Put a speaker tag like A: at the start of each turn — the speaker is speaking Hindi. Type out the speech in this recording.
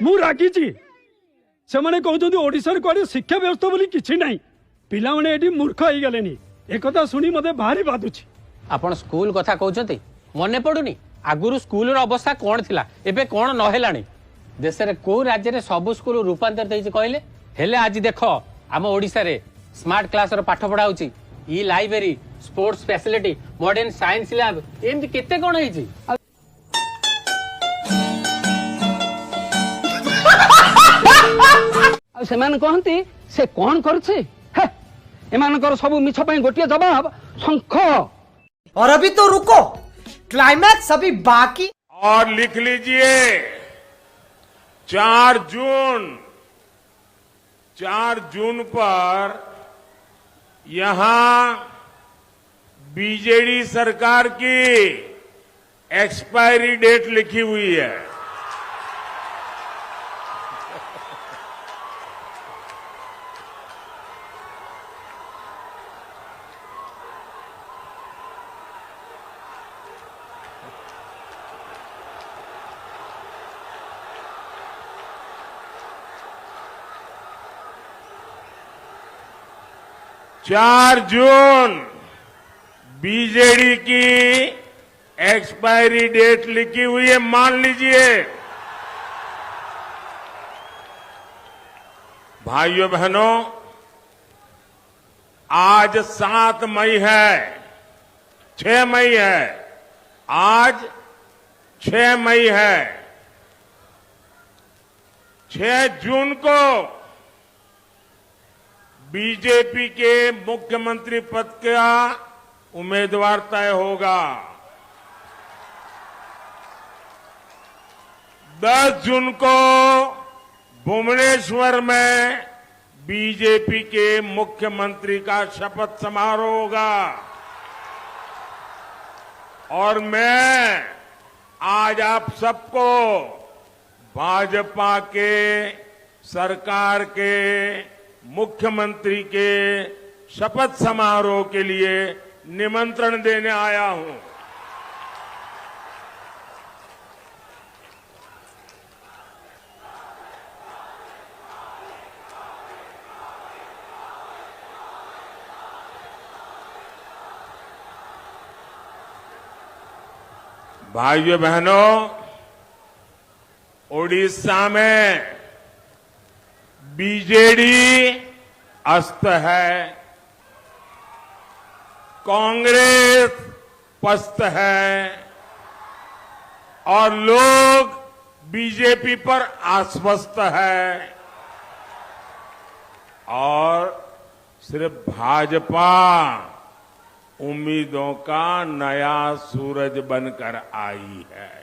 A: मु रागी से माने कहते ओडिशा कुआडे शिक्षा व्यवस्था बोली किछि नाही पिला माने एठी मूर्ख होई गलेनी एकथा सुनी मते भारी बाधुछि।
B: आपण स्कूल कथा कहउछंती मने पडुनी आगुरु स्कूल रो अवस्था कोन थिला एबे कोन न हेलानी देश रे को राज्य रे सब स्कूल रूपांतरित होइछि कहले हेले आज देखो आम ओडिशा रे स्मार्ट क्लास रो पाठ पढा होछि ई library sports facility modern science lab एमति केते कोन होइछि।
C: से मान कहती से कौन करछे एमानकर सब मिछ पई गोटिए जवाब शंख।
D: और अभी तो रुको क्लाइमैक्स अभी बाकी।
E: और लिख लीजिए 4 जून पर यहां बीजेडी सरकार की एक्सपायरी डेट लिखी हुई है। चार जून बीजेडी की एक्सपायरी डेट लिखी हुई है मान लीजिए। भाइयों बहनों आज 7 मई है 6 मई है आज 6 मई है 6 जून को बीजेपी के मुख्यमंत्री पद का उम्मीदवार तय होगा। 10 जून को भुवनेश्वर में बीजेपी के मुख्यमंत्री का शपथ समारोह होगा। और मैं आज आप सबको भाजपा के सरकार के मुख्यमंत्री के शपथ समारोह के लिए निमंत्रण देने आया हूं। भाइयों बहनों ओडिशा में बीजेडी अस्त है कांग्रेस पस्त है और लोग बीजेपी पर आश्वस्त है और सिर्फ भाजपा उम्मीदों का नया सूरज बनकर आई है।